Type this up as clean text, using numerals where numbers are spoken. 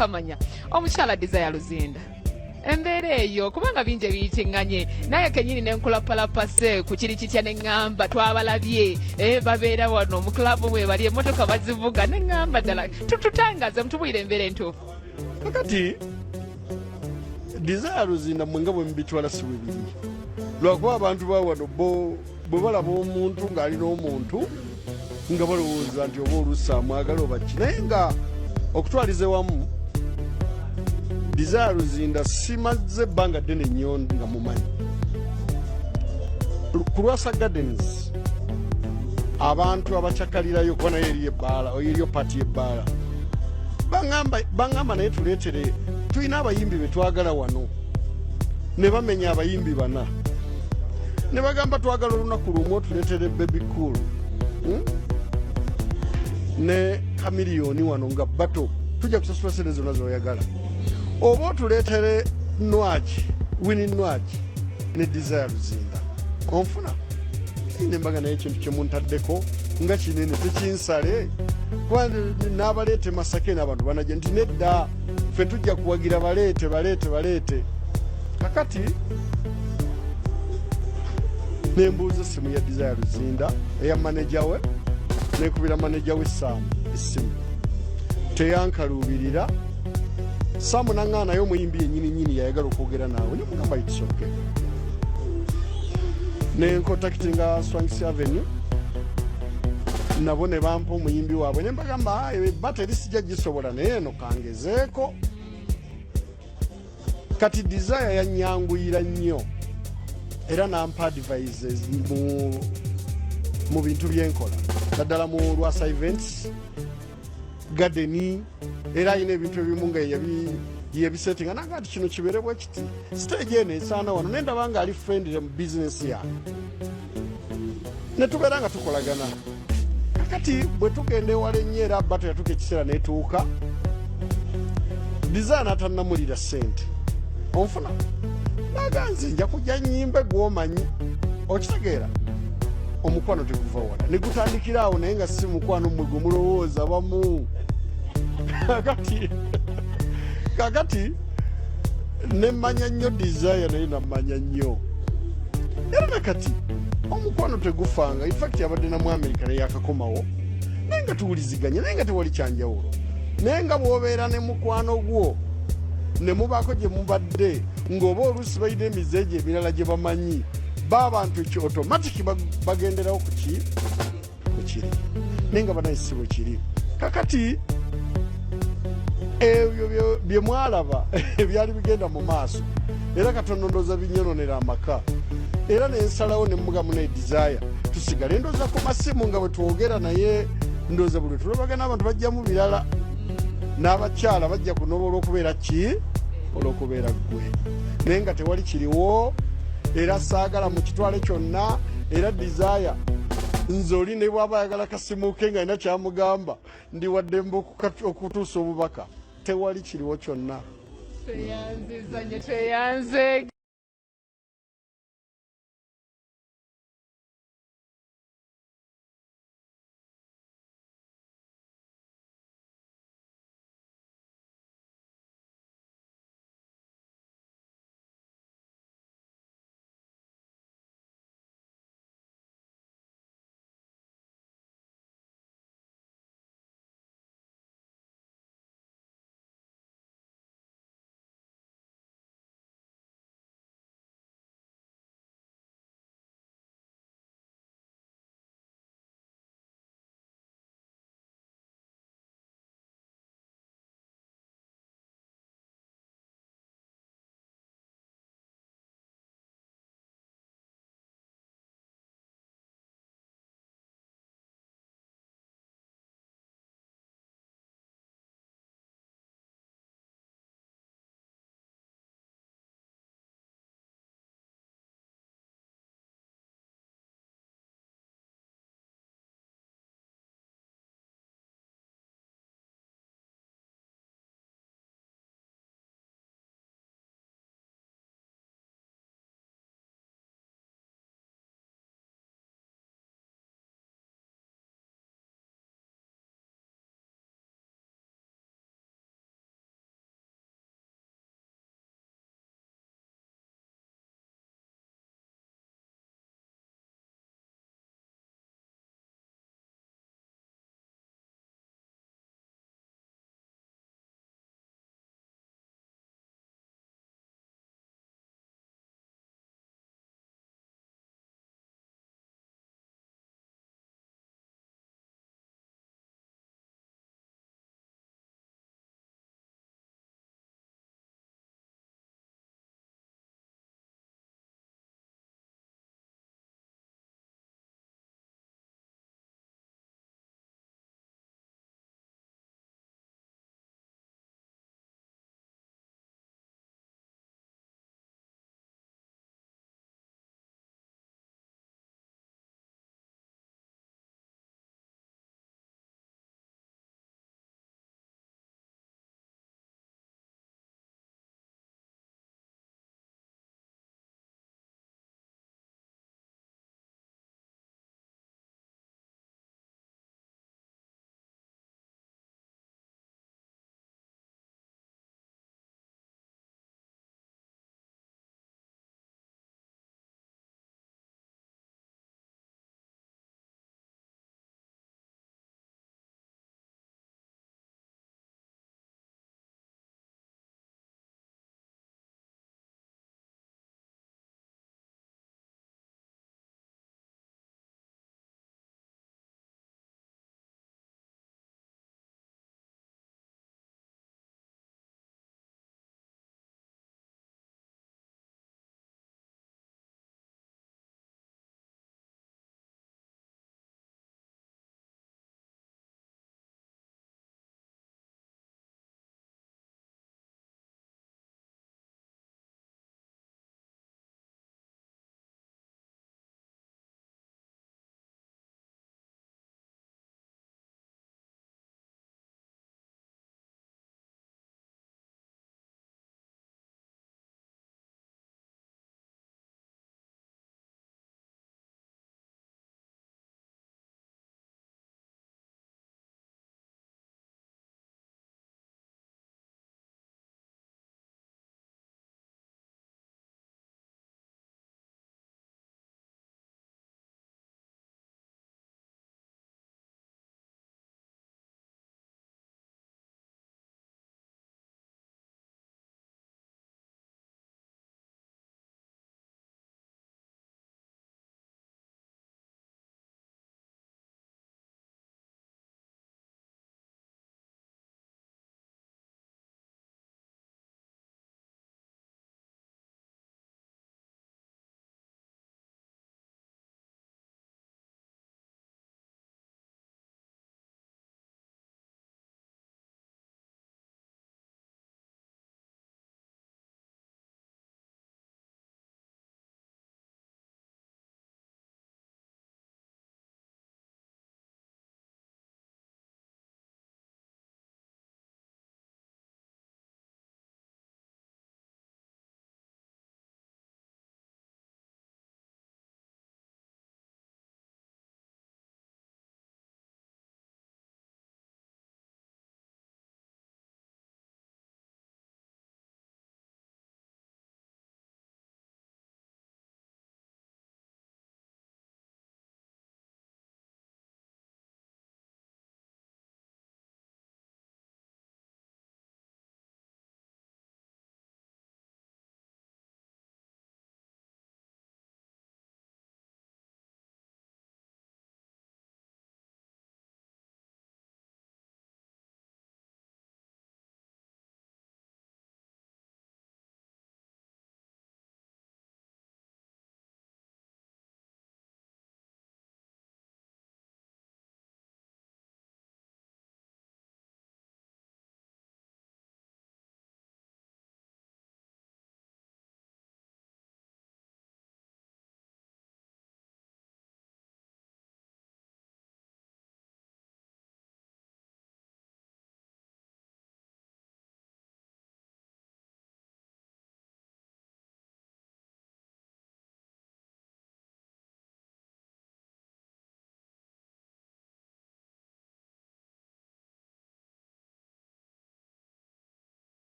kamanya omukyala Desire Luzinda embeera eyo kubanga bingi ebiyitiŋŋanye naye kenyini nenkulapalapase ku kiri kitya neŋŋamba twabalabye babeera wano mu kulabu bwe bali emmotoka bazivuga neŋŋamba ddala tutangaze mutubwire embeera entuufu kakati Desire Luzinda mwe nga bwe mubitwala si bwe biri lwakuba abantu ba wano bwe balaba omuntu ng'alina omuntu nga balowooza nti oba oluusi amwagala oba ki naye nga okutwaliza wamu Desire Luzinda simaze ebbanga ddene nnyo nga mumanyi ku Lwasa Gardens abantu abakyakalirayo kuba naye eriyo pati y'ebbaala baŋŋamba naye tuleetere tulina abayimbi be twagala wano ne bamenya abayimbi bana ne bagamba twagala olunaku lumu otuleetere Baby Cool ne Chameleone wano nga bato tujja kusasula sente zonna zoyagala oba otuleetere Winnie Nwaki ne Desire Luzinda onfuna nembaga naye ekintu kyemuntaddeko nga kinene tekinsale kuba n'abaleete Masake n'abantu banajja nti nedda ffe tujja kuwagira baleete kakati nembuuza essimu ya Desire Luzinda eya maneja we nekubira maneja we Sam essimu teyankaluubirira Samu naŋŋaana naye omuyimbi yennyini yayagala okwogera naawe nemugamba it's okay nenkontakitinga Swanks Avenue nabo ne bampa omuyimbi waabwe ne mbagamba bateri sijja gisobola naye eno kangezeeko kati Desire yanyanguyira nnyo era nampa advices mu bintu byenkola naddala mu Lwasa Events Garden era ayina ebintu ebimu nga yebisetinga nanga ati kino kibeere bwe kiti stage eno esaana wano nendaba nga ali friendly mu bizinesi yange ne tubeera nga tukolagana kakati bwe tugenda ewala ennyo era bato yatuuka ekiseera netuuka Desire n'atannamulira ssente onfuna naga nze nja kujja nnyimbe gw'omanyi okitegeera omukwano teguva wala ne gutandikira awo naye nga si mukwano mmwe gwe mulowooza bamu kakati nemmanya nnyo Desire naye nammanya nnyo era nakati omukwano tegufanga infact yabadde na mu America naye akakomawo naye nga tuwuliziganya naye nga tewali kyanjawulo naye nga bw'obeera ne mukwano gwo ne mubaako gye mubadde ng'oba oluusi balina emizeejo emirala gye bamanyi b'abantu ki automatic bagenderawo ku kiri naye nga banaye si bwe kiri kakati ebyo bye mwalaba byali bigenda mu maaso era katono ndooza binyononera amaka era nensalawo ne mugamu ne Desire tusigale ndooza ku masimu nga bwe twogera naye ndooza buli tulabagana abantu bajjamu birala n'abakyala bajja kunoba olw'okubeera olw'okubeera ggwe naye nga tewali kiriwo era saagala mu kitwale kyonna era Desire nze oli ne bw'aba ayagala kasimu ke nga alina kyamugamba ndi wadde mbu okutuusa obubaka tewali kiriwo kyonna tweyanzizanye tweyanze